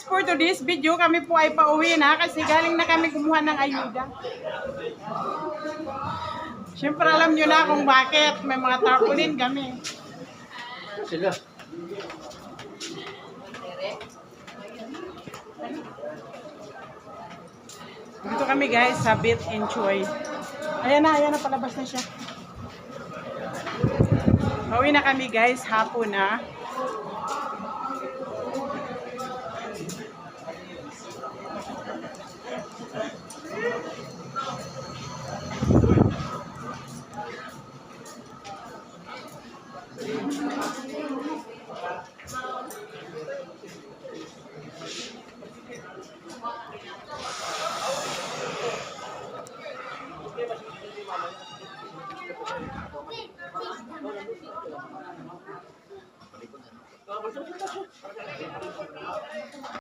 For today's video, kami po ay pauwi na kasi galing na kami kumuha ng ayuda. Siyempre alam nyo na kung bakit. May mga tarpaulin kami. Sila. Dito kami guys sa Beat and Choy. Ayan na, palabas na siya. Pauwi na kami guys, hapon na.